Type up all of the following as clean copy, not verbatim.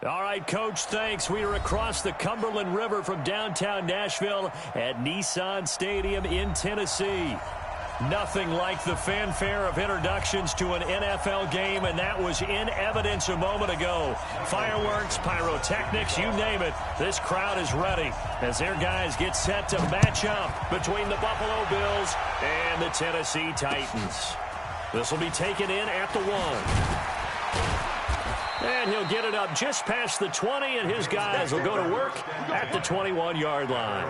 All right, Coach, thanks. We are across the Cumberland River from downtown Nashville at Nissan Stadium in Tennessee. Nothing like the fanfare of introductions to an NFL game, and that was in evidence a moment ago. Fireworks, pyrotechnics, you name it. This crowd is ready as their guys get set to match up between the Buffalo Bills and the Tennessee Titans. This will be taken in at the 1. And he'll get it up just past the 20, and his guys will go to work at the 21-yard line.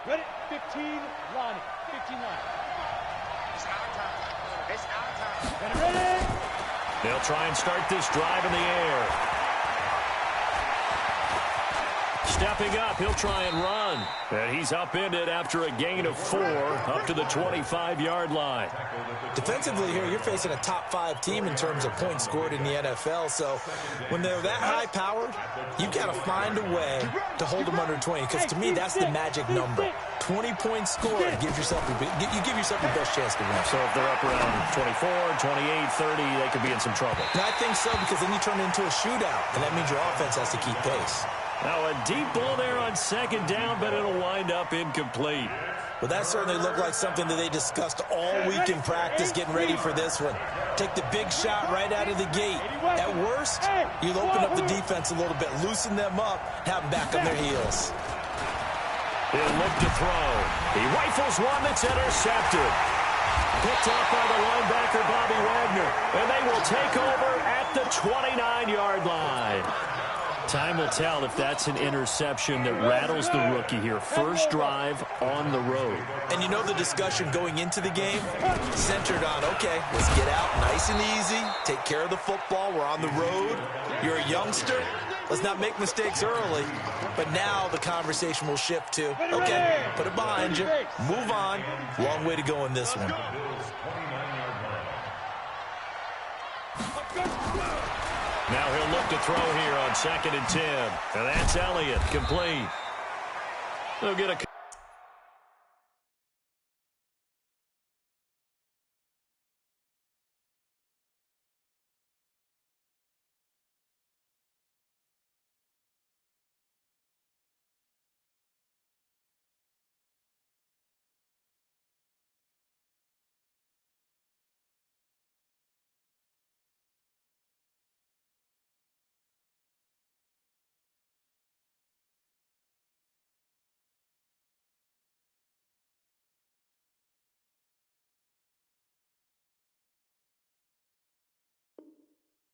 Ready? 15, Lonnie. 15 line. It's our time. It's our time. Ready? They'll try and start this drive in the air. Stepping up, he'll try and run. And he's upended after a gain of 4 up to the 25-yard line. Defensively here, you're facing a top-5 team in terms of points scored in the NFL. So when they're that high-powered, you've got to find a way to hold them under 20. Because to me, that's the magic number. 20 points scored gives yourself you give yourself your best chance to win. So if they're up around 24, 28, 30, they could be in some trouble. And I think so, because then you turn it into a shootout, and that means your offense has to keep pace. Now a deep ball there on second down, but it'll wind up incomplete. Well, that certainly looked like something that they discussed all week in practice, getting ready for this one. Take the big shot right out of the gate. At worst, you'll open up the defense a little bit, loosen them up, have them back on their heels. He'll look to throw. He rifles one that's intercepted. Picked up by the linebacker, Bobby Wagner. And they will take over at the 29-yard line. Time will tell if that's an interception that rattles the rookie here. First drive on the road. And you know the discussion going into the game centered on, okay, let's get out nice and easy, take care of the football, we're on the road, you're a youngster, let's not make mistakes early. But now the conversation will shift to, okay, put it behind you, move on, long way to go in this one. Now he'll look to throw here on 2nd and 10. And that's Elliott, complete. They'll get a...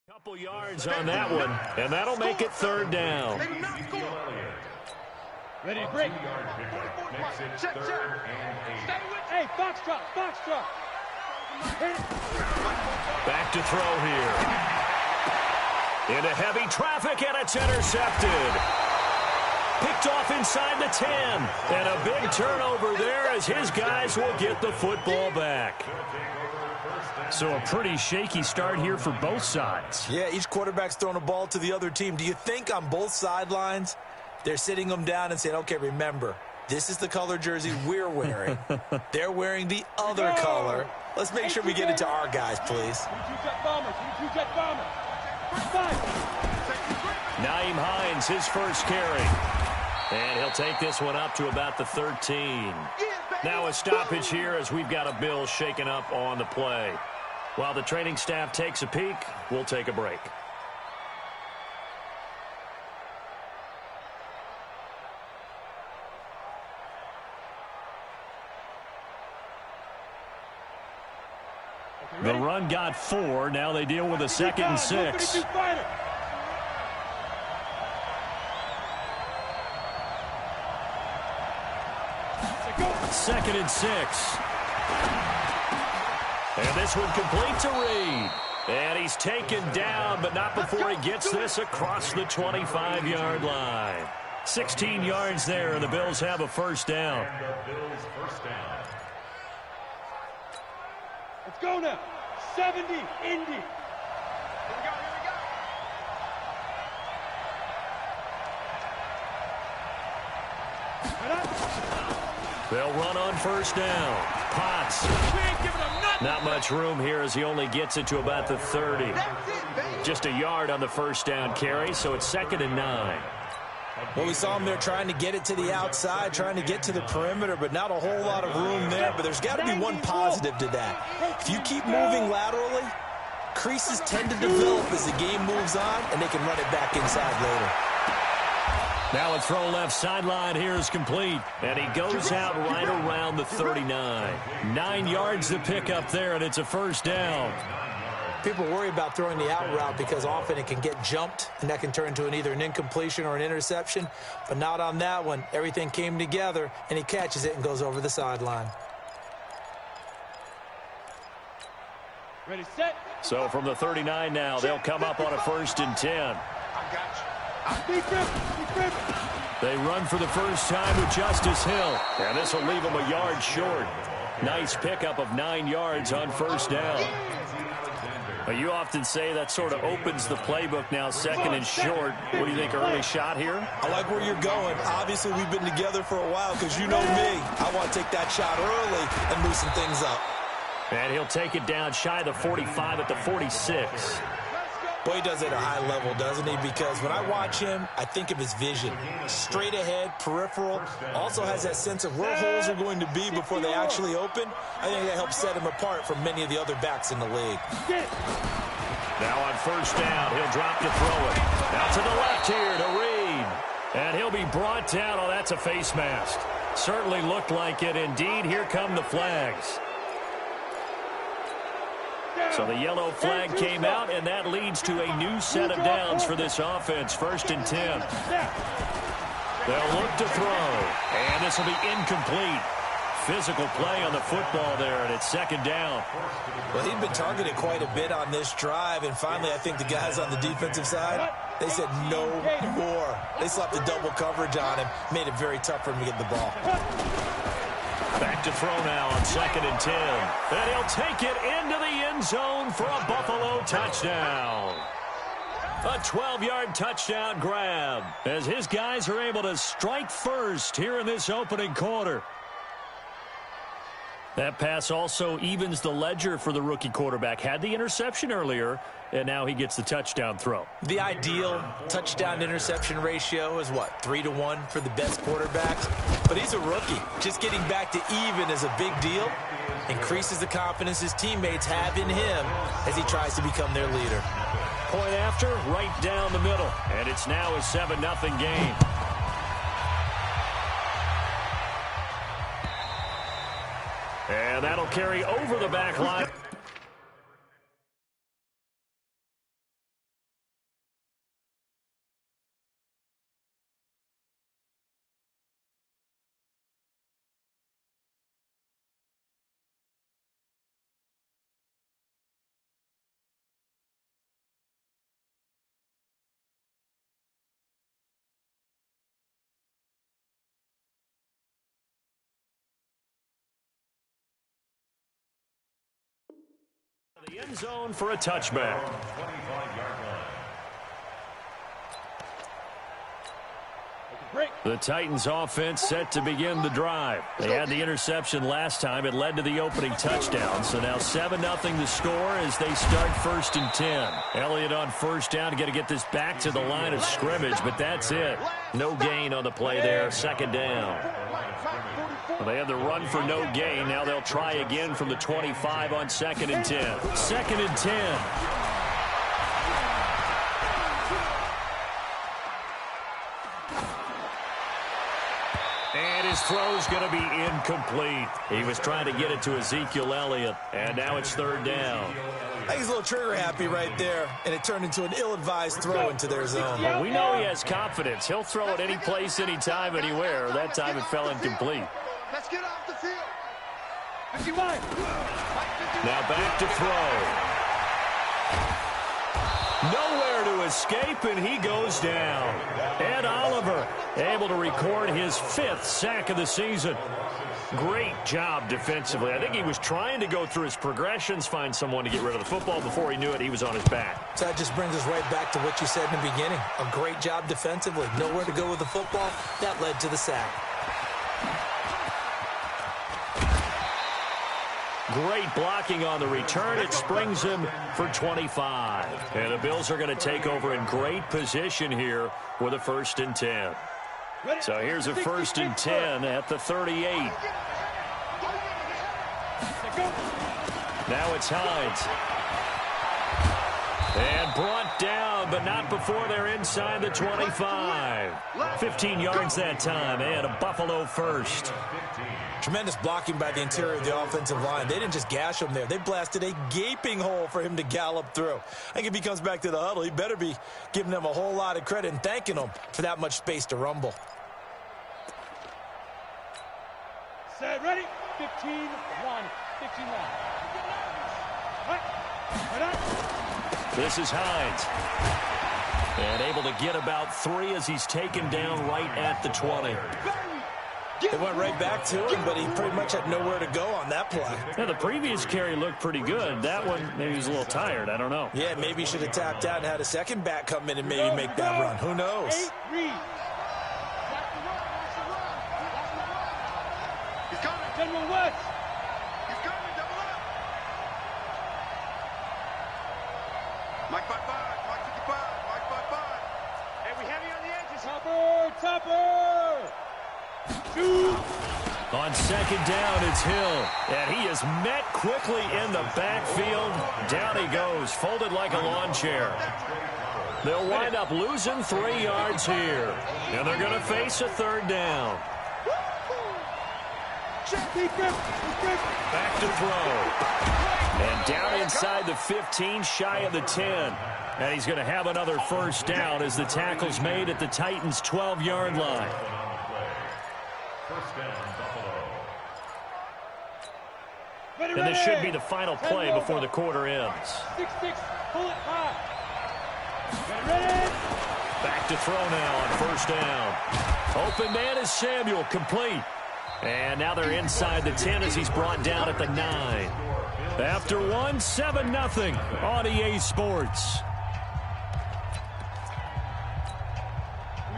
Couple yards on that one, and that'll make it 3rd down. Ready to break. Check. Hey, Foxtrot. Back to throw here. Into heavy traffic, and it's intercepted. Picked off inside the 10. And a big turnover there as his guys will get the football back. So a pretty shaky start here for both sides. Yeah, each quarterback's throwing a ball to the other team. Do you think on both sidelines they're sitting them down and saying, okay, remember, this is the color jersey we're wearing. They're wearing the other color. Let's make sure we get it to our guys, please. Naeem Hines, his first carry. And he'll take this one up to about the 13. Now a stoppage here as we've got a Bill shaken up on the play. While the training staff takes a peek, we'll take a break. The run got 4. Now they deal with a 2nd and 6. 2nd and 6. And this one complete to Reed. And he's taken down, but not before he gets this across the 25-yard line. 16 yards there, and the Bills have a first down. Let's go now. 70, Indy. They'll run on first down. Potts. Not much room here as he only gets it to about the 30. Just a yard on the first down carry, so it's 2nd and 9. Well, we saw him there trying to get it to the outside, trying to get to the perimeter, but not a whole lot of room there. But there's got to be one positive to that. If you keep moving laterally, creases tend to develop as the game moves on, and they can run it back inside later. Now a throw left sideline here is complete, and he goes out right around the 39. 9 yards to pick up there, and it's a first down. People worry about throwing the out route because often it can get jumped, and that can turn into either an incompletion or an interception. But not on that one. Everything came together, and he catches it and goes over the sideline. Ready, set. So from the 39 now, they'll come up on a 1st and 10. I got you. Deep grip. They run for the first time with Justice Hill, and this will leave them a yard short. Nice pickup of 9 yards on first down. You often say that sort of opens the playbook now, 2nd and short. What do you think, early shot here? I like where you're going. Obviously, we've been together for a while because you know me. I want to take that shot early and loosen things up. And he'll take it down shy of the 45 at the 46. Boy, he does it at a high level, doesn't he? Because when I watch him, I think of his vision. Straight ahead, peripheral. Also has that sense of where holes are going to be before they actually open. I think that helps set him apart from many of the other backs in the league. Now on first down, he'll drop to throw it. Out to the left here to Reed. And he'll be brought down. Oh, that's a face mask. Certainly looked like it. Indeed, here come the flags. So the yellow flag came out, and that leads to a new set of downs for this offense. 1st and 10. They'll look to throw, and this will be incomplete. Physical play on the football there, and it's 2nd down. Well, he'd been targeted quite a bit on this drive, and finally I think the guys on the defensive side, they said no more. They slapped the double coverage on him, made it very tough for him to get the ball. Back to throw now on 2nd and 10. And he'll take it into the end zone for a Buffalo touchdown. A 12-yard touchdown grab as his guys are able to strike first here in this opening quarter. That pass also evens the ledger for the rookie quarterback. Had the interception earlier, and now he gets the touchdown throw. The ideal touchdown-interception ratio is, what, 3-to-1 for the best quarterbacks? But he's a rookie. Just getting back to even is a big deal. Increases the confidence his teammates have in him as he tries to become their leader. Point after, right down the middle. And it's now a 7-0 game. And that'll carry over the back line. The end zone for a touchback. The Titans offense set to begin the drive. They had the interception last time. It led to the opening touchdown. So now 7-0 the score as they start 1st and 10. Elliott on first down to get this back to the line of scrimmage, but that's it. No gain on the play there. 2nd down. Well, they had the run for no gain. Now they'll try again from the 25 on 2nd and 10. 2nd and 10. And his throw's going to be incomplete. He was trying to get it to Ezekiel Elliott, and now it's 3rd down. I think he's a little trigger happy right there, and it turned into an ill-advised throw into their zone. Well, we know he has confidence. He'll throw it any place, anytime, anywhere. That time it fell incomplete. Let's get off the field. 51. Now back to throw. Nowhere to escape, and he goes down. Ed Oliver able to record his 5th sack of the season. Great job defensively. I think he was trying to go through his progressions, find someone to get rid of the football. Before he knew it, he was on his back. So that just brings us right back to what you said in the beginning. A great job defensively. Nowhere to go with the football. That led to the sack. Great blocking on the return. It springs him for 25. And the Bills are going to take over in great position here with a 1st and 10. So here's a 1st and 10 at the 38. Now it's Hines. And brought down, but not before they're inside the 25. 15 yards that time, and a Buffalo 1st. Tremendous blocking by the interior of the offensive line. They didn't just gash him there. They blasted a gaping hole for him to gallop through. I think if he comes back to the huddle, he better be giving them a whole lot of credit and thanking them for that much space to rumble. Set, ready? 15, 1, 15, 1. Right on. This is Hines. And able to get about 3 as he's taken down right at the 20. They went right back to him, but he pretty much had nowhere to go on that play. Yeah, the previous carry looked pretty good. That one, maybe he was a little tired. I don't know. Yeah, maybe he should have tapped out and had a second back come in and maybe make that run. Who knows? He's coming. General West. He's coming. Double up. Mike 5-5. Mike 55. Mike 5-5. Hey, we heavy on the edges. Topper. On 2nd down, it's Hill. And he is met quickly in the backfield. Down he goes, folded like a lawn chair. They'll wind up losing 3 yards here. And they're going to face a 3rd down. Back to throw. And down inside the 15, shy of the 10. And he's going to have another 1st down as the tackle's made at the Titans' 12-yard line. And this should be the final play before the quarter ends. 6-6, pull it high. Back to throw now on 1st down. Open man is Samuel, complete. And now they're inside the 10 as he's brought down at the 9. After 1, 7-0 on EA Sports.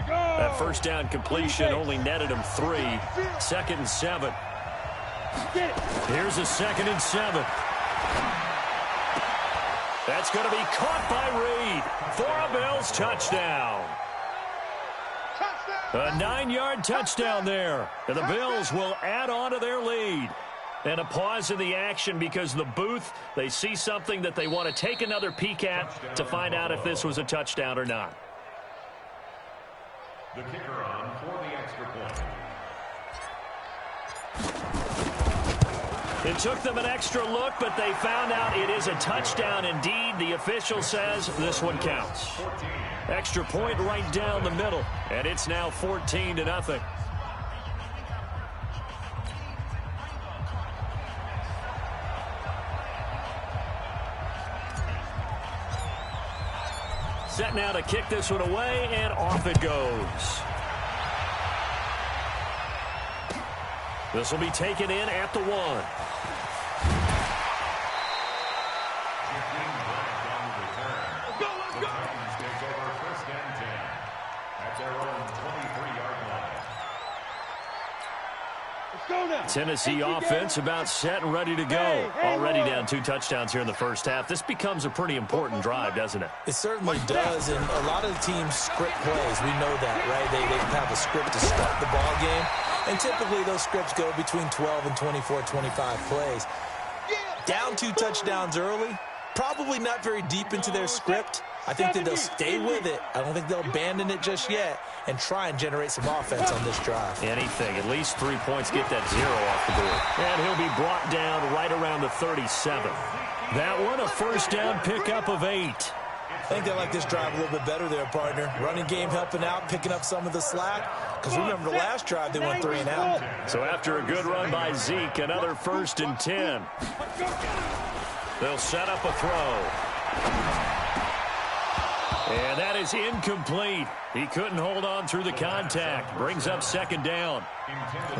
That 1st down completion only netted him 3. 2nd and 7. Here's a 2nd and 7. That's going to be caught by Reed for a Bills touchdown. A 9-yard touchdown there. And the Bills will add on to their lead. And a pause in the action because the booth, they see something that they want to take another peek at to find out if this was a touchdown or not. The kicker on for the extra point. It took them an extra look, but they found out it is a touchdown indeed. The official says this one counts. Extra point right down the middle, and it's now 14-0. Set now to kick this one away, and off it goes. This will be taken in at the 1. Tennessee offense about set and ready to go. Already down 2 touchdowns here in the first half. This becomes a pretty important drive, doesn't it? It certainly does, and a lot of the teams script plays. We know that, right? They have a script to start the ball game, and typically those scripts go between 12 and 24, 25 plays. Down 2 touchdowns early, probably not very deep into their script. I think that they'll stay with it. I don't think they'll abandon it just yet and try and generate some offense on this drive. Anything. At least 3 points, get that 0 off the board. And he'll be brought down right around the 37. That one, a 1st down pickup of 8. I think they like this drive a little bit better there, partner. Running game helping out, picking up some of the slack. Because remember the last drive, they went 3 and out. So after a good run by Zeke, another 1st and 10. They'll set up a throw. And that is incomplete. He couldn't hold on through the contact. Brings up 2nd down.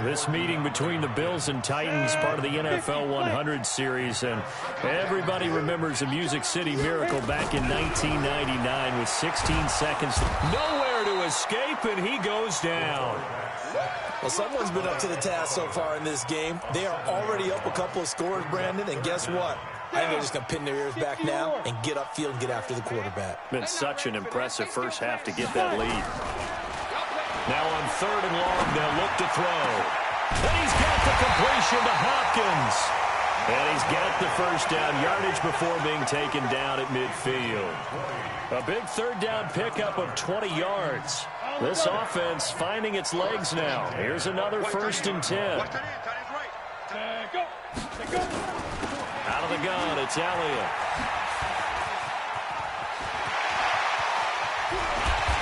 This meeting between the Bills and Titans, part of the NFL 100 series. And everybody remembers the Music City Miracle back in 1999 with 16 seconds. Nowhere to escape, and he goes down. Well, someone's been up to the task so far in this game. They are already up a couple of scores, Brandon, and guess what? I think they're just going to pin their ears back now and get upfield and get after the quarterback. Been such an impressive first half to get that lead. Now on 3rd and long, they'll look to throw. And he's got the completion to Hopkins. And he's got the first down yardage before being taken down at midfield. A big 3rd down pickup of 20 yards. This offense finding its legs now. Here's another 1st and 10. Out of the gun, it's Elliott.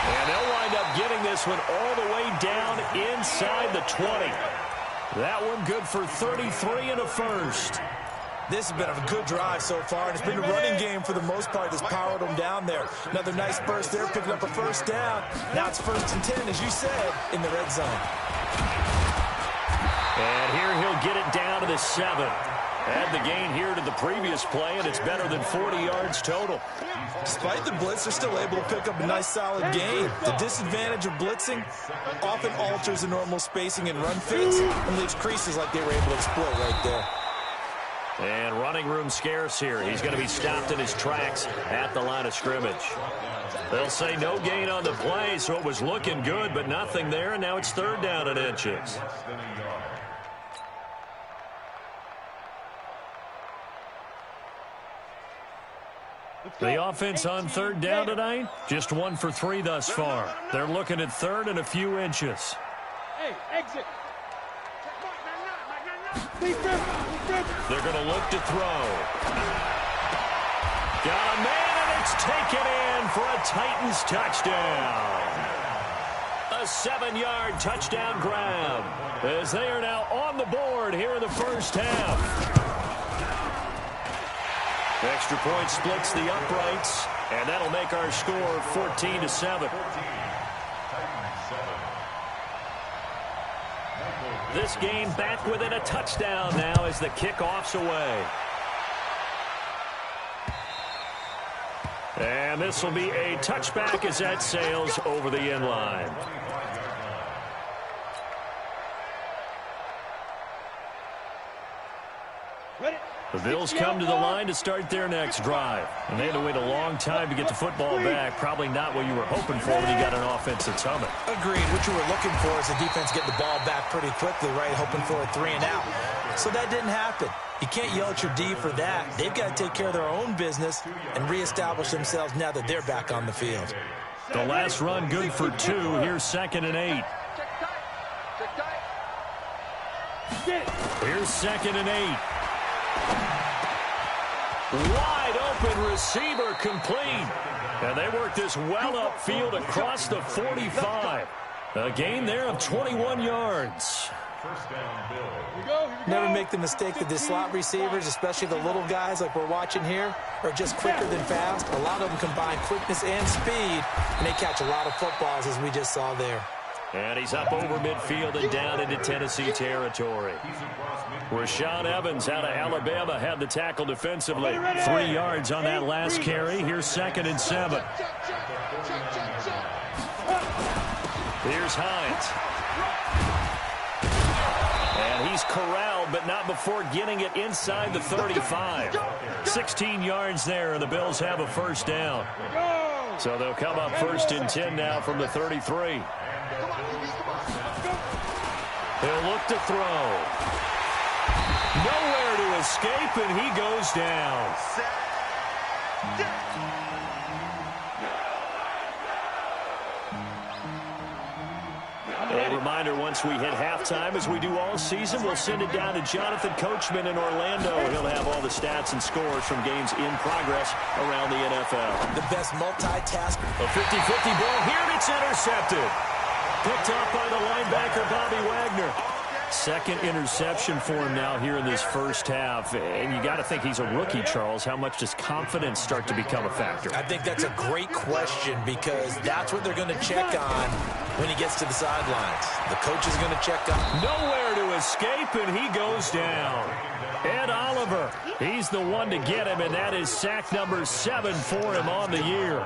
And they'll wind up getting this one all the way down inside the 20. That one good for 33 and a first. This has been a good drive so far, and it's been a running game for the most part that's powered them down there. Another nice burst there, picking up a first down. Now it's 1st and 10, as you said, in the red zone. And here he'll get it down to the 7. Add the gain here to the previous play, and it's better than 40 yards total. Despite the blitz, they're still able to pick up a nice solid gain. The disadvantage of blitzing often alters the normal spacing and run fits and leaves creases like they were able to exploit right there. And running room scarce here. He's going to be stopped in his tracks at the line of scrimmage. They'll say no gain on the play, so it was looking good, but nothing there, and now it's 3rd down and inches. The offense on 3rd down tonight, just 1 for 3 thus far. They're looking at 3rd and a few inches. Hey, exit. They're going to look to throw. Got a man, and it's taken in for a Titans touchdown. A 7-yard touchdown grab as they are now on the board here in the first half. Extra point splits the uprights, and that'll make our score 14-7. This game back within a touchdown now as the kickoff's away. And this will be a touchback as that sails over the end line. The Bills come to the line to start their next drive. And they had to wait a long time to get the football back. Probably not what you were hoping for when you got an offense that's humming. Agreed. What you were looking for is the defense getting the ball back pretty quickly, right? Hoping for a 3 and out. So that didn't happen. You can't yell at your D for that. They've got to take care of their own business and reestablish themselves now that they're back on the field. The last run good for 2. Here's 2nd and 8. Here's 2nd and 8. Wide open receiver complete. And they work this well upfield across the 45. A gain there of 21 yards. Never make the mistake that the slot receivers, especially the little guys like we're watching here, are just quicker than fast. A lot of them combine quickness and speed, and they catch a lot of footballs, as we just saw there. And he's up over midfield and down into Tennessee territory. Rashaan Evans out of Alabama had the tackle defensively. 3 yards on that last carry. Here's 2nd and 7. Here's Hines. And he's corralled, but not before getting it inside the 35. 16 yards there, and the Bills have a first down. So they'll come up 1st and 10 now from the 33. He'll look to throw. Nowhere to escape, and he goes down. A reminder, once we hit halftime, as we do all season, we'll send it down to Jonathan Coachman in Orlando. He'll have all the stats and scores from games in progress around the NFL. The best multitasker. A 50-50 ball here, and it's intercepted. Picked up by the linebacker, Bobby Wagner. 2nd interception for him now here in this first half. And you got to think he's a rookie, Charles. How much does confidence start to become a factor? I think that's a great question, because that's what they're going to check on when he gets to the sidelines. The coach is going to check on. Nowhere to escape, and he goes down. Ed Oliver, he's the one to get him, and that is sack number 7 for him on the year.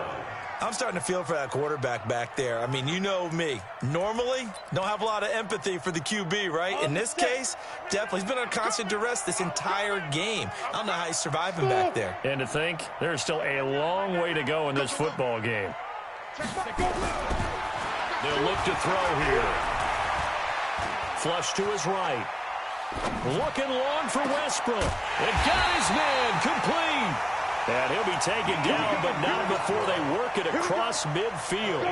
I'm starting to feel for that quarterback back there. I mean, you know me. Normally, don't have a lot of empathy for the QB, right? In this case, definitely. He's been under constant duress this entire game. I don't know how he's surviving back there. And to think, there's still a long way to go in this football game. They'll look to throw here. Flush to his right. Looking long for Westbrook. It got his man complete. And he'll be taken down, but not before they work it across midfield.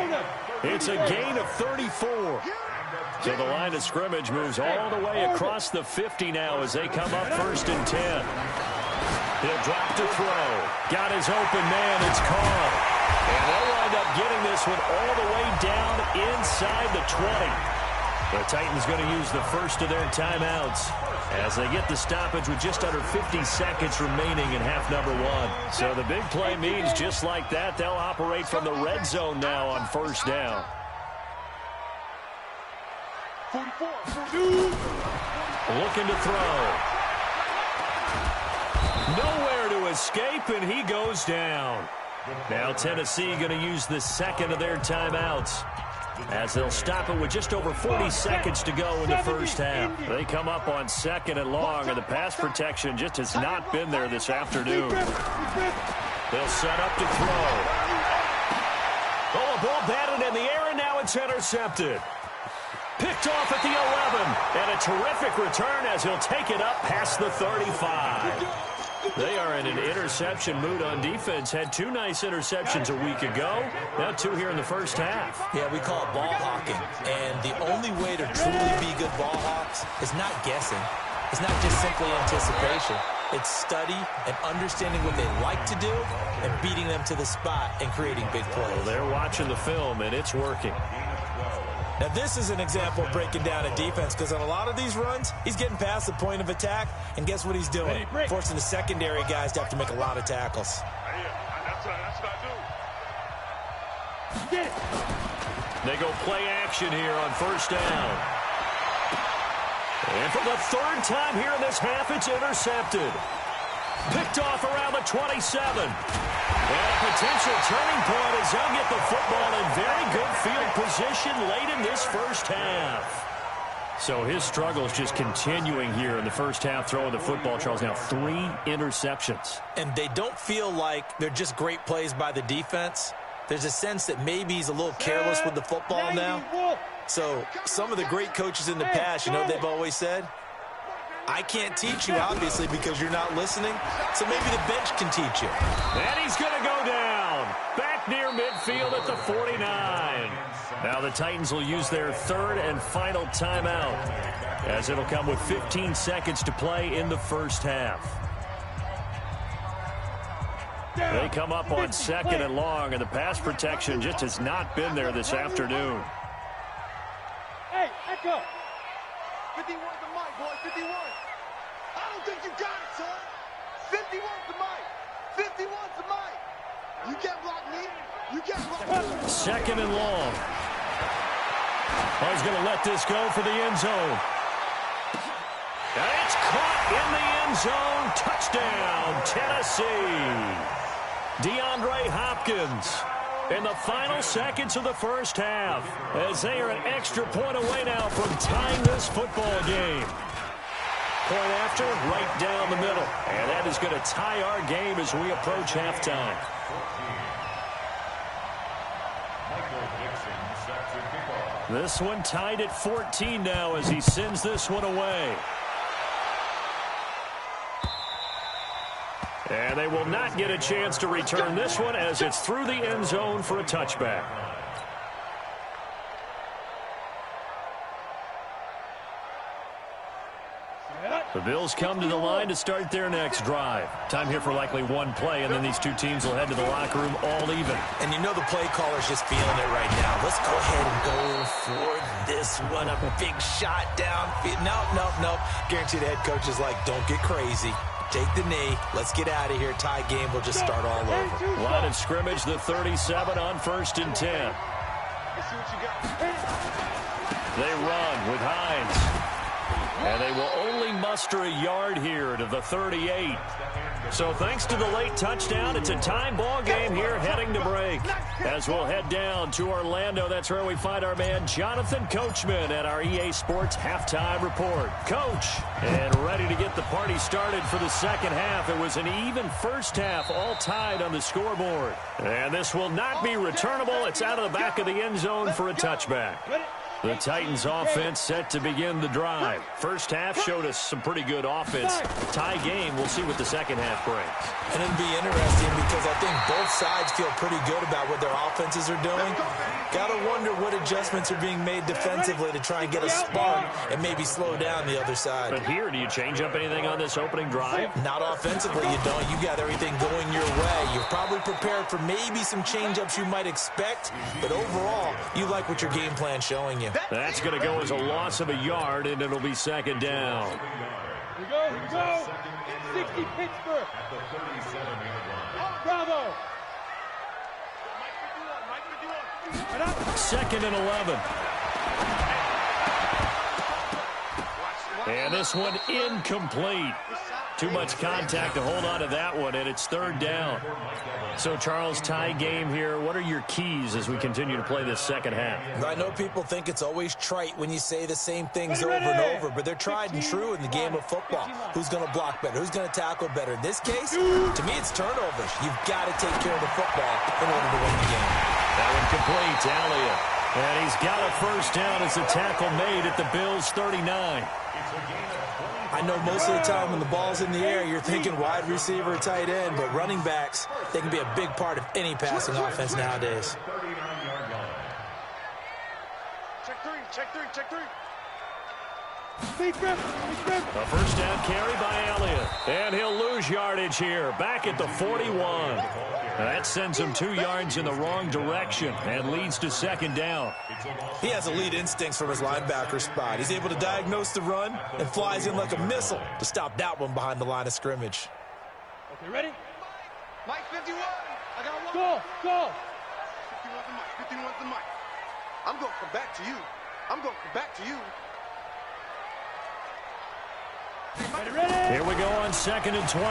It's a gain of 34. So the line of scrimmage moves all the way across the 50 now as they come up 1st and 10. He'll drop to throw. Got his open man. It's caught. And they'll wind up getting this one all the way down inside the 20. The Titans going to use the first of their timeouts as they get the stoppage with just under 50 seconds remaining in half number 1. So the big play means just like that, they'll operate from the red zone now on 1st down. 44. Looking to throw. Nowhere to escape, and he goes down. Now Tennessee going to use the second of their timeouts as they'll stop it with just over 40 seconds to go in the first half. They come up on 2nd and long, and the pass protection just has not been there this afternoon. They'll set up to throw. Oh, a ball batted in the air, and now it's intercepted. Picked off at the 11, and a terrific return as he'll take it up past the 35. They are in an interception mood on defense. Had 2 nice interceptions a week ago. Now 2 here in the first half. Yeah, we call it ball hawking. And the only way to truly be good ball hawks is not guessing. It's not just simply anticipation. It's study and understanding what they like to do and beating them to the spot and creating big plays. Well, they're watching the film, and it's working. Now, this is an example of breaking down a defense because on a lot of these runs, he's getting past the point of attack, and guess what he's doing? Forcing the secondary guys to have to make a lot of tackles. That's what I do. They go play action here on 1st down. And for the 3rd time here in this half, it's intercepted. Picked off around the 27. And a potential turning point as they'll get the football in very good field position late in this first half. So his struggles just continuing here in the first half, throwing the football. Charles, now 3 interceptions. And they don't feel like they're just great plays by the defense. There's a sense that maybe he's a little careless with the football now. So some of the great coaches in the past, you know what they've always said? I can't teach you, obviously, because you're not listening. So maybe the bench can teach you. And he's going to go down. Back near midfield at the 49. Now the Titans will use their 3rd and final timeout as it'll come with 15 seconds to play in the first half. They come up on 2nd and long, and the pass protection just has not been there this afternoon. Hey, echo. 51's the mic, boy. 51. I don't think you got it, son. 51's the mic. 51's the mic. You can't block me. You can't block me. 2nd and long. Oh, he's going to let this go for the end zone. And it's caught in the end zone. Touchdown, Tennessee. DeAndre Hopkins in the final seconds of the first half as they are an extra point away now from tying this football game. Point after, right down the middle. And that is going to tie our game as we approach halftime. This one tied at 14 now as he sends this one away. And they will not get a chance to return this one as it's through the end zone for a touchback. The Bills come to the line to start their next drive. Time here for likely one play, and then these two teams will head to the locker room all even. And you know the play caller's just feeling it right now. Let's go ahead and go for this one. A big shot downfield. Nope. Guarantee the head coach is like, don't get crazy. Take the knee. Let's get out of here. Tie game. We'll just start all over. Line of scrimmage, the 37 on 1st and 10. Let's see what you got. They run with Hines. And they will only muster a yard here to the 38. So thanks to the late touchdown, it's a time ball game here heading to break. As we'll head down to Orlando, that's where we find our man Jonathan Coachman at our EA Sports Halftime Report. Coach, and ready to get the party started for the second half. It was an even first half, all tied on the scoreboard. And this will not be returnable. It's out of the back of the end zone for a touchback. The Titans offense set to begin the drive. First half showed us some pretty good offense. Tie game, we'll see what the second half brings. And it'll be interesting because I think both sides feel pretty good about what their offenses are doing. Got to wonder what adjustments are being made defensively to try and get a spark and maybe slow down the other side. But here, do you change up anything on this opening drive? Not offensively, you don't. You got everything going your way. You're probably prepared for maybe some change-ups you might expect, but overall, you like what your game plan's showing you. That's going to go as a loss of a yard, and it'll be second down. Here we go. 60 Pittsburgh. Bravo. Second and 11. And this one incomplete. Too much contact to hold on to that one, and it's third down. So, Charles, tie game here. What are your keys as we continue to play this second half? I know people think it's always trite when you say the same things over and over, but they're tried and true in the game of football. Who's going to block better? Who's going to tackle better? In this case, to me, it's turnovers. You've got to take care of the football in order to win the game. That one complete to Elliott. And he's got a first down as the tackle made at the Bills' 39. I know most of the time when the ball's in the air, you're thinking wide receiver, tight end, but running backs, they can be a big part of any passing offense nowadays. Check three. A first down carry by Elliott. And he'll lose yardage here, back at the 41. That sends him 2 yards in the wrong direction and leads to second down. He has elite instincts from his linebacker spot. He's able to diagnose the run and flies in like a missile to stop that one behind the line of scrimmage. Okay, ready? Mike 51. I got one. Go. 51's the mic. I'm going to come back to you. Ready? Here we go on second and 12.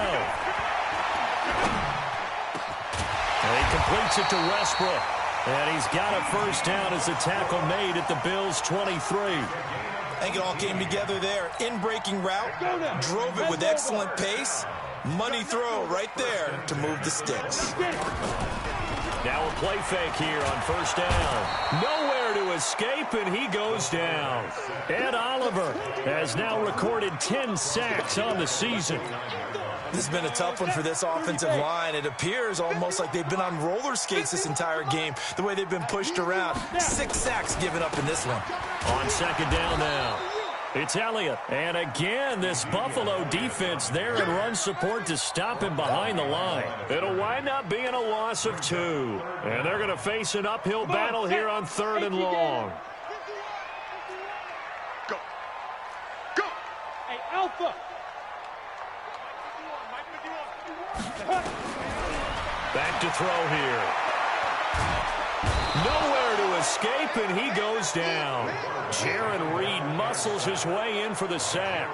And he completes it to Westbrook. And he's got a first down as the tackle made at the Bills' 23. I think it all came together there. In-breaking route, drove it with excellent pace. Money throw right there to move the sticks. Now a play fake here on first down. Nowhere to escape, and he goes down. Ed Oliver has now recorded 10 sacks on the season. This has been a tough one for this offensive line. It appears almost like they've been on roller skates this entire game, the way they've been pushed around. 6 sacks given up in this one. On second down now. It's Elliott. And again, this Buffalo defense there in run support to stop him behind the line. It'll wind up being a loss of 2. And they're going to face an uphill battle here on third and long. Go. Hey, Alpha. Back to throw here. Nowhere to escape, and he goes down. Jaron Reed muscles his way in for the sack.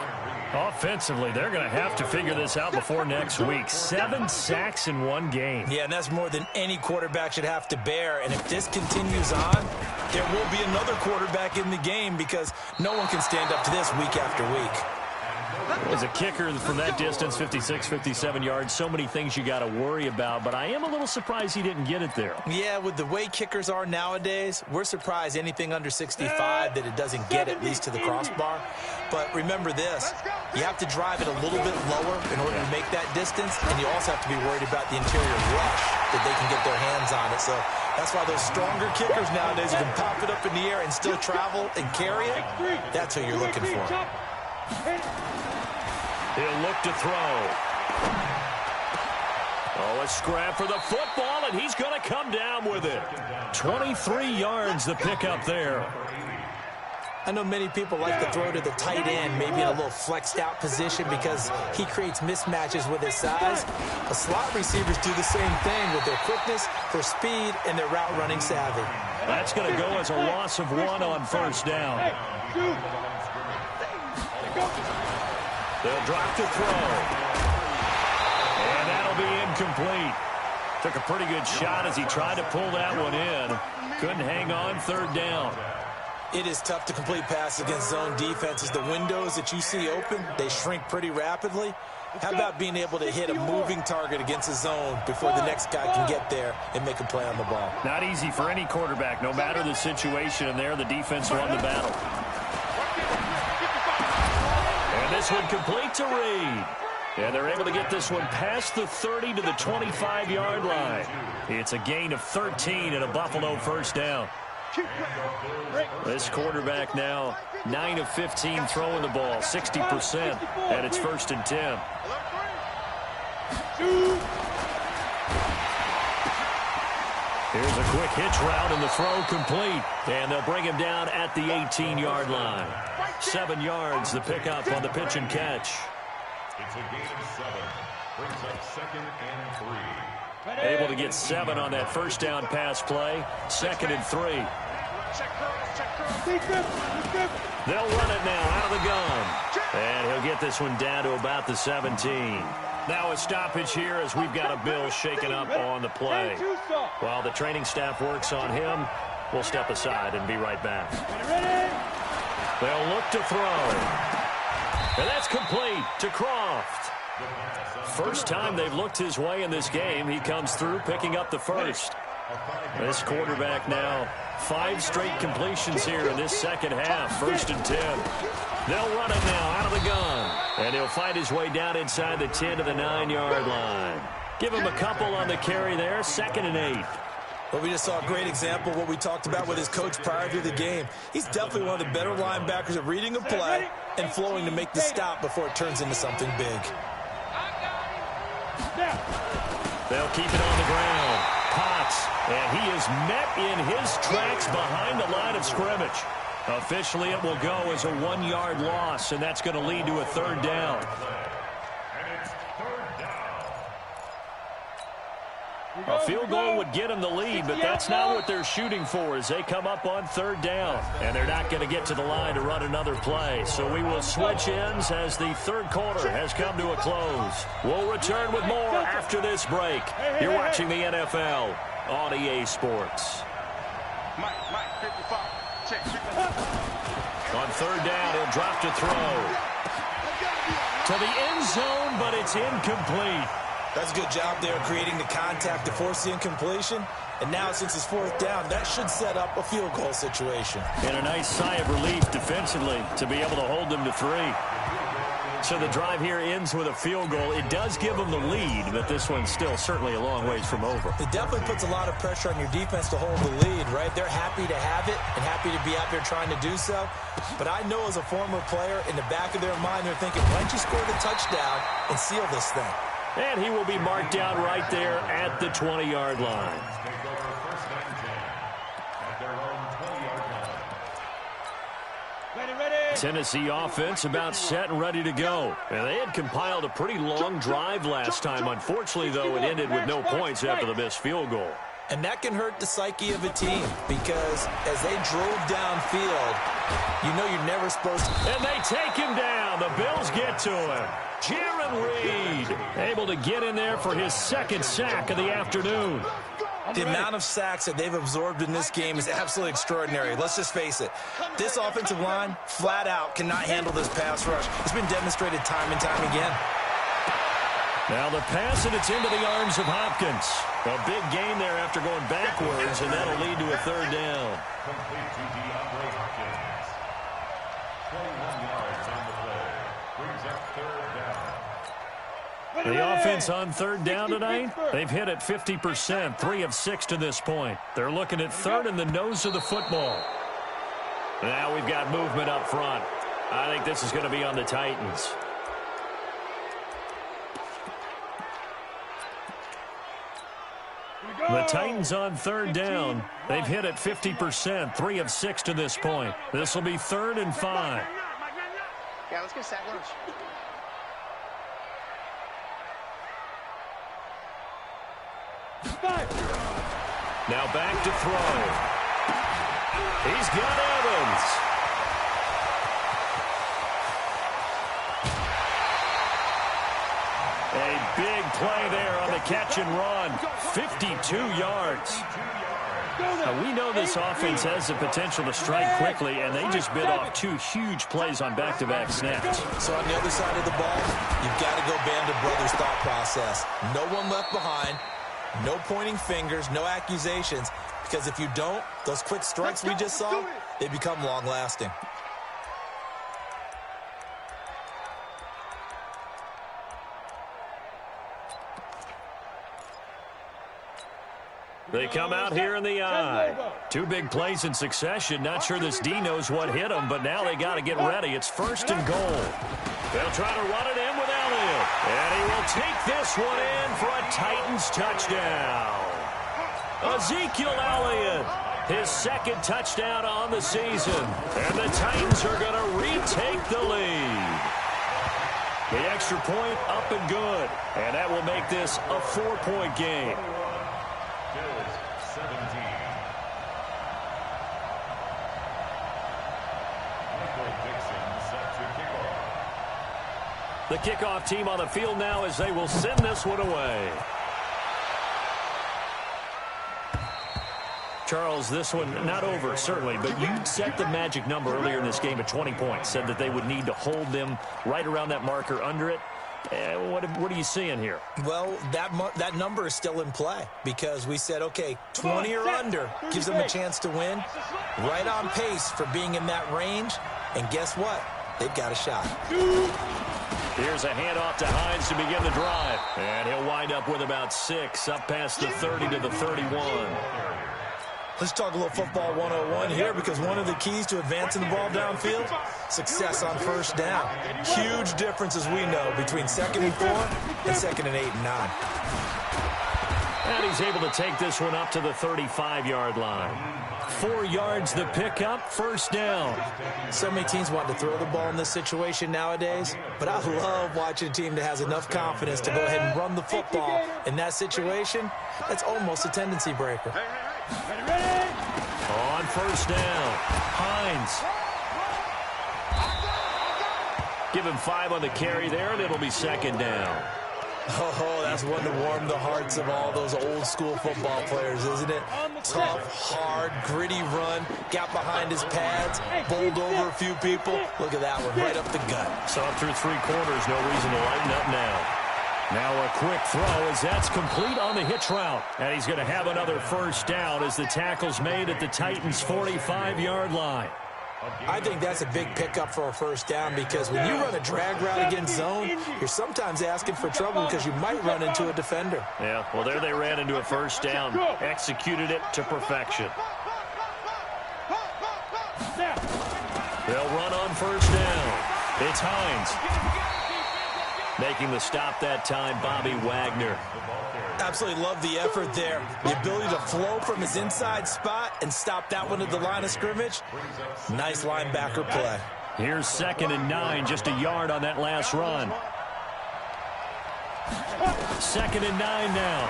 Offensively, they're going to have to figure this out before next week. 7 sacks in one game. Yeah, and that's more than any quarterback should have to bear. And if this continues on, there will be another quarterback in the game because no one can stand up to this week after week. As a kicker from that distance, 56, 57 yards, so many things you got to worry about, but I am a little surprised he didn't get it there. Yeah, with the way kickers are nowadays, we're surprised anything under 65 that it doesn't get at least to the crossbar. But remember this, you have to drive it a little bit lower in order to make that distance, and you also have to be worried about the interior rush that they can get their hands on it. So that's why those stronger kickers nowadays who can pop it up in the air and still travel and carry it, that's who you're looking for. He'll look to throw. Oh, a scrap for the football, and he's going to come down with it. 23 yards the pickup there. I know many people like to throw to the tight end, maybe in a little flexed out position because he creates mismatches with his size. But slot receivers do the same thing with their quickness, their speed, and their route running savvy. That's going to go as a loss of 1 on first down. They'll drop to throw. And that'll be incomplete. Took a pretty good shot as he tried to pull that one in. Couldn't hang on, third down. It is tough to complete passes against zone defenses. The windows that you see open, they shrink pretty rapidly. How about being able to hit a moving target against a zone before the next guy can get there and make a play on the ball? Not easy for any quarterback, no matter the situation, and there the defense won the battle. And this one complete to Reed. And they're able to get this one past the 30 to the 25-yard line. It's a gain of 13 and a Buffalo first down. This quarterback now 9 of 15 throwing the ball, 60%, and it's 1st and 10. Here's a quick hitch route and the throw complete. And they'll bring him down at the 18-yard line. 7 yards, the pickup on the pitch and catch. It's a gain of 7. Brings up 2nd and 3. Able to get 7 on that first down pass play. 2nd and 3. They'll run it now out of the gun. And he'll get this one down to about the 17. Now a stoppage here as we've got a Bill shaken up on the play. While the training staff works on him, we'll step aside and be right back. They'll look to throw. And that's complete to Croft. First time they've looked his way in this game. He comes through picking up the first. This quarterback now 5 straight completions here in this second half. 1st and 10. They'll run it now out of the gun. And he'll fight his way down inside the 10 to the 9-yard line. Give him a couple on the carry there. 2nd and 8. Well, we just saw a great example of what we talked about with his coach prior to the game. He's definitely one of the better linebackers at reading a play and flowing to make the stop before it turns into something big. They'll keep it on the ground. Potts, and he is met in his tracks behind the line of scrimmage. Officially, it will go as a 1-yard loss, and that's going to lead to a 3rd down. A field goal would get them the lead, but that's not what they're shooting for as they come up on 3rd down. And they're not going to get to the line to run another play. So we will switch ends as the 3rd quarter has come to a close. We'll return with more after this break. You're watching the NFL on EA Sports. Mike, 55. Check. On 3rd down, he'll drop to throw. To the end zone, but it's incomplete. That's a good job there creating the contact to force the incompletion. And now, since it's 4th down, that should set up a field goal situation. And a nice sigh of relief defensively to be able to hold them to 3. So the drive here ends with a field goal. It does give them the lead, but this one's still certainly a long ways from over. It definitely puts a lot of pressure on your defense to hold the lead, right? They're happy to have it and happy to be out there trying to do so. But I know as a former player, in the back of their mind, they're thinking, why don't you score the touchdown and seal this thing? And he will be marked down right there at the 20-yard line. Tennessee offense about set and ready to go. And they had compiled a pretty long drive last time. Unfortunately, though, it ended with no points after the missed field goal. And that can hurt the psyche of a team because as they drove downfield, you know you're never supposed to. And they take him down. The Bills get to him. Jaron Reed able to get in there for his 2nd sack of the afternoon. The amount of sacks that they've absorbed in this game is absolutely extraordinary. Let's just face it. This offensive line, flat out, cannot handle this pass rush. It's been demonstrated time and time again. Now the pass, and it's into the arms of Hopkins. A big gain there after going backwards, and that'll lead to a 3rd down. Complete to DeAndre Hopkins. 21 yards on the play. Brings up 3rd down. The offense on 3rd down tonight, they've hit it 50%, 3 of 6 to this point. They're looking at 3rd in the nose of the football. Now we've got movement up front. I think this is going to be on the Titans. The Titans on 3rd down. They've hit it 50%, 3 of 6 to this point. This will be 3rd and 5. Yeah, let's get sack lunch. Now back to throw. He's got Evans. Big play there on the catch and run. 52 yards. Now, we know this offense has the potential to strike quickly, and they just bit off 2 huge plays on back-to-back snaps. So on the other side of the ball, you've got to go band of brothers thought process. No one left behind, no pointing fingers, no accusations, because if you don't, those quick strikes we just saw, they become long-lasting. They come out here in the eye. 2 big plays in succession. Not sure this D knows what hit them, but now they got to get ready. It's 1st and goal. They'll try to run it in with Elliott. And he will take this one in for a Titans touchdown. Ezekiel Elliott, his 2nd touchdown on the season. And the Titans are going to retake the lead. The extra point up and good. And that will make this a 4-point game. The kickoff team on the field now as they will send this one away. Charles, this one not over, certainly, but you set the magic number earlier in this game at 20 points. Said that they would need to hold them right around that marker under it. What are you seeing here? Well, that number is still in play because we said, okay, 20 or under gives them a chance to win. Right on pace for being in that range. And guess what? They've got a shot. Here's a handoff to Hines to begin the drive. And he'll wind up with about 6, up past the 30 to the 31. Let's talk a little football 101 here because one of the keys to advancing the ball downfield, success on 1st down. Huge difference, as we know, between 2nd and 4 and 2nd and 8 and 9. And he's able to take this one up to the 35-yard line. 4 yards the pickup, 1st down. So many teams want to throw the ball in this situation nowadays, but I love watching a team that has enough confidence to go ahead and run the football in that situation. That's almost a tendency breaker. On 1st down, Hines. Give him 5 on the carry there, and it'll be 2nd down. Oh, that's one to warm the hearts of all those old-school football players, isn't it? Tough, hard, gritty run, got behind his pads, bowled over a few people. Look at that one, right up the gut. Saw it through 3 quarters, no reason to lighten up now. Now a quick throw as that's complete on the hitch route. And he's going to have another 1st down as the tackle's made at the Titans' 45-yard line. I think that's a big pickup for a 1st down because when you run a drag route against zone, you're sometimes asking for trouble because you might run into a defender. Yeah, well, there they ran into a 1st down. Executed it to perfection. They'll run on 1st down. It's Hines. Making the stop that time, Bobby Wagner. Absolutely love the effort there. The ability to flow from his inside spot and stop that one at the line of scrimmage. Nice linebacker play. Here's 2nd and 9, just a yard on that last run. 2nd and 9 now.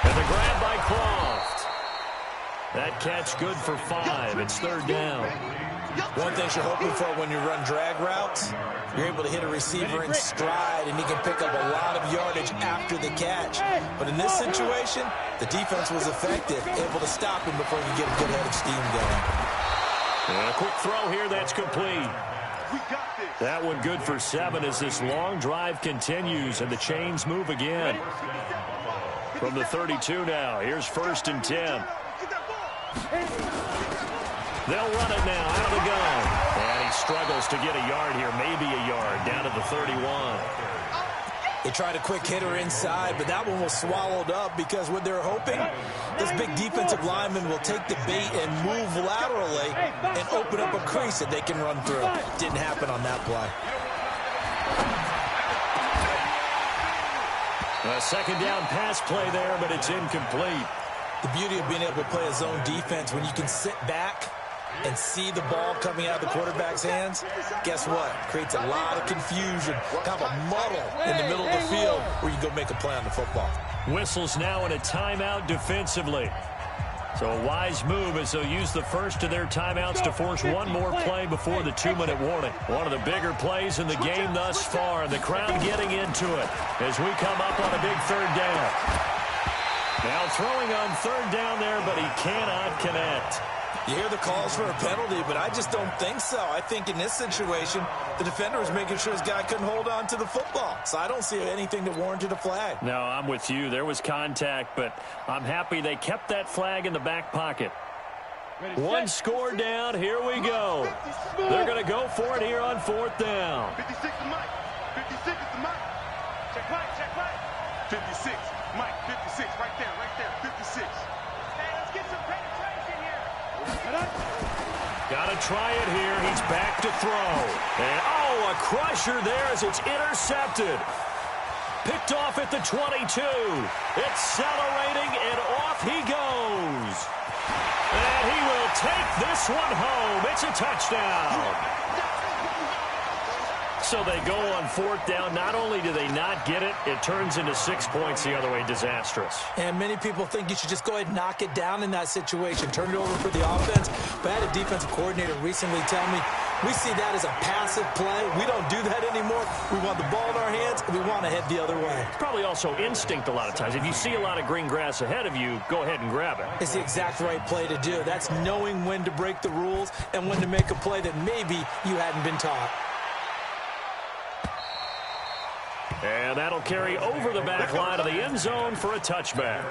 And the grab by Croft. That catch good for 5. It's 3rd down. One thing you're hoping for when you run drag routes, you're able to hit a receiver in stride, and he can pick up a lot of yardage after the catch. But in this situation, the defense was effective, able to stop him before he could get a good head of steam going. And a quick throw here, that's complete. That one good for 7 as this long drive continues, and the chains move again. From the 32 now, here's 1st and 10. They'll run it now out of the gun. And he struggles to get a yard here, maybe a yard, down to the 31. They tried a quick hitter inside, but that one was swallowed up because what they're hoping, this big defensive lineman will take the bait and move laterally and open up a crease that they can run through. Didn't happen on that play. A 2nd down pass play there, but it's incomplete. The beauty of being able to play a zone defense when you can sit back and see the ball coming out of the quarterback's hands, guess what? Creates a lot of confusion, kind of a muddle in the middle of the field where you go make a play on the football. Whistles now in a timeout defensively. So a wise move as they'll use the first of their timeouts to force one more play before the 2-minute warning. One of the bigger plays in the game thus far, and the crowd getting into it as we come up on a big third down. Now throwing on third down there, but he cannot connect. You hear the calls for a penalty, but I just don't think so. I think in this situation, the defender was making sure his guy couldn't hold on to the football. So I don't see anything that warranted a flag. No, I'm with you. There was contact, but I'm happy they kept that flag in the back pocket. One score down. Here we go. They're going to go for it here on fourth down. 56 is Mike. 56 is the Mike. Check Mike. Check Mike. 56. Mike, 56. Right there. Right there. 56. Hey, let's get some penetration here. Got to try it here. He's back to throw. And, oh, a crusher there as it's intercepted. Picked off at the 22. Accelerating, and off he goes. And he will take this one home. It's a touchdown. So they go on fourth down. Not only do they not get it, it turns into 6 points the other way. Disastrous. And many people think you should just go ahead and knock it down in that situation. Turn it over for the offense. But I had a defensive coordinator recently tell me, we see that as a passive play. We don't do that anymore. We want the ball in our hands, and we want to head the other way. Probably also instinct a lot of times. If you see a lot of green grass ahead of you, go ahead and grab it. It's the exact right play to do. That's knowing when to break the rules and when to make a play that maybe you hadn't been taught. And that'll carry over the back line of the end zone for a touchback.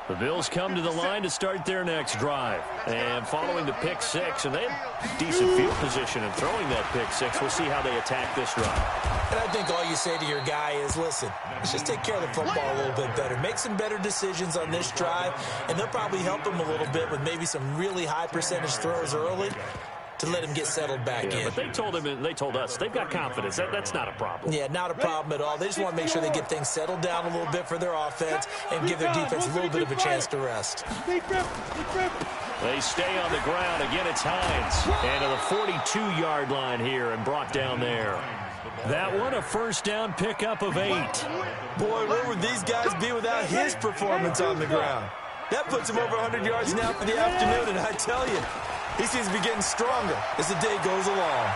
The Bills come to the line to start their next drive. And following the pick six, and they have decent field position in throwing that pick six. We'll see how they attack this drive. And I think all you say to your guy is, listen, let's just take care of the football a little bit better. Make some better decisions on this drive, and they'll probably help him a little bit with maybe some really high percentage throws early to let him get settled back in. But they told him, and they told us, they've got confidence. That's not a problem. Yeah, not a problem at all. They just want to make sure they get things settled down a little bit for their offense and give their defense a little bit of a chance to rest. They stay on the ground. Again, it's Hines. And to the 42-yard line here and brought down there. That one, a first down pickup of 8. Boy, where would these guys be without his performance on the ground? That puts him over 100 yards now for the afternoon, and I tell you, he seems to be getting stronger as the day goes along.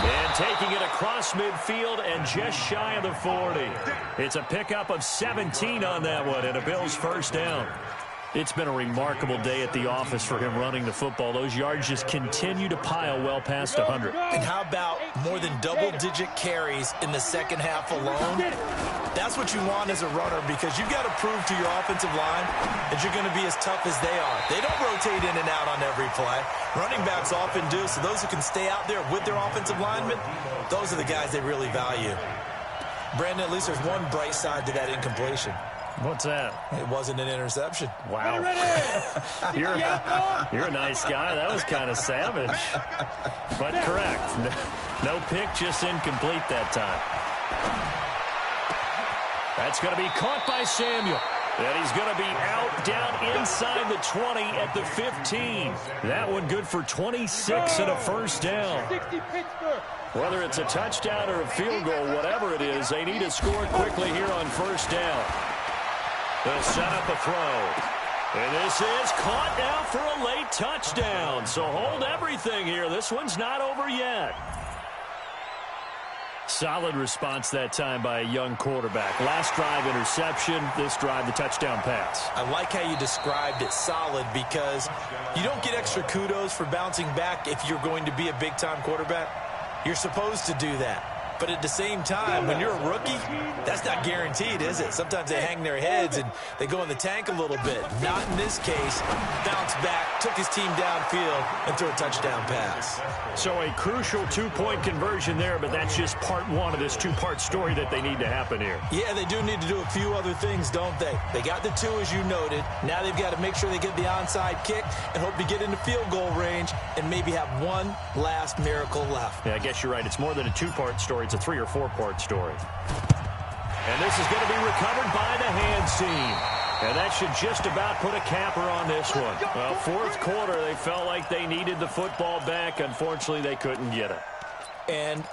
And taking it across midfield and just shy of the 40. It's a pickup of 17 on that one and a Bills first down. It's been a remarkable day at the office for him running the football. Those yards just continue to pile well past 100. And how about more than double-digit carries in the second half alone? That's what you want as a runner, because you've got to prove to your offensive line that you're going to be as tough as they are. They don't rotate in and out on every play. Running backs often do, so those who can stay out there with their offensive linemen, those are the guys they really value. Brandon, at least there's one bright side to that incompletion. What's that? It wasn't an interception. Wow. You're a nice guy. That was kind of savage. But correct. No pick, just incomplete that time. That's going to be caught by Samuel. And he's going to be out down inside the 20 at the 15. That one good for 26 and a first down. Whether it's a touchdown or a field goal, whatever it is, they need to score quickly here on first down. They'll set up a throw. And this is caught now for a late touchdown. So hold everything here. This one's not over yet. Solid response that time by a young quarterback. Last drive, interception. This drive, the touchdown pass. I like how you described it, solid, because you don't get extra kudos for bouncing back if you're going to be a big-time quarterback. You're supposed to do that. But at the same time, when you're a rookie, that's not guaranteed, is it? Sometimes they hang their heads and they go in the tank a little bit. Not in this case. Bounced back, took his team downfield, and threw a touchdown pass. So a crucial two-point conversion there, but that's just part one of this two-part story that they need to happen here. Yeah, they do need to do a few other things, don't they? They got the 2, as you noted. Now they've got to make sure they get the onside kick and hope to get into field goal range and maybe have one last miracle left. Yeah, I guess you're right. It's more than a two-part story. It's a 3- or 4-part story. And this is going to be recovered by the hands team. And that should just about put a capper on this one. Well, fourth quarter, they felt like they needed the football back. Unfortunately, they couldn't get it. And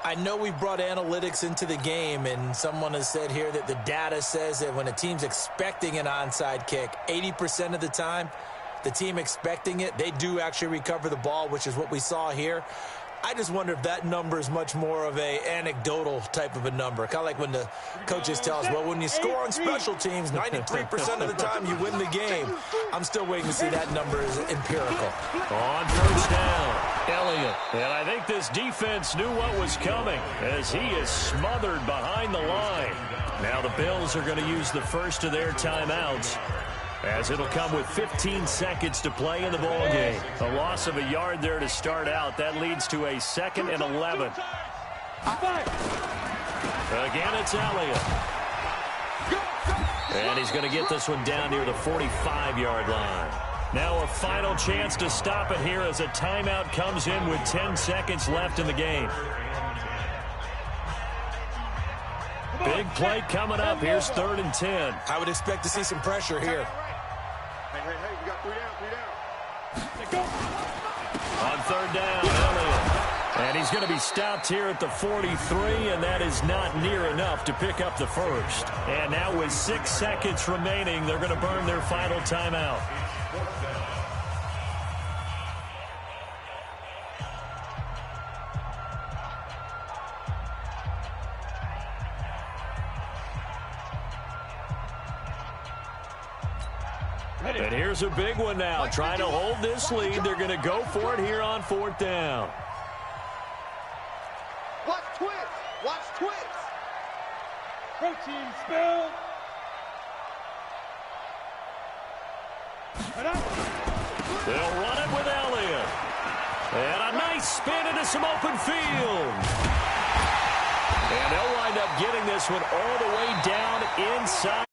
I know we've brought analytics into the game, and someone has said here that the data says that when a team's expecting an onside kick, 80% of the time, the team expecting it, they do actually recover the ball, which is what we saw here. I just wonder if that number is much more of a anecdotal type of a number. Kind of like when the coaches tell us, well, when you score on special teams, 93% of the time you win the game. I'm still waiting to see that number is empirical. On first down, Elliott. And I think this defense knew what was coming as he is smothered behind the line. Now the Bills are going to use the first of their timeouts, as it'll come with 15 seconds to play in the ball game. A loss of a yard there to start out. That leads to a 2nd and 11. Again, it's Elliott. And he's going to get this one down near the 45-yard line. Now a final chance to stop it here as a timeout comes in with 10 seconds left in the game. Big play coming up. Here's 3rd and 10. I would expect to see some pressure here. Hey, we got 3 down. On 3rd down, Elliott. And he's going to be stopped here at the 43, and that is not near enough to pick up the first. And now with 6 seconds remaining, they're going to burn their final timeout. And here's a big one now. Trying to hold this lead. They're going to go for it here on 4th down. Watch twins. Watch twins. Protein spill. They'll run it with Elliott. And a nice spin into some open field. And they'll wind up getting this one all the way down inside.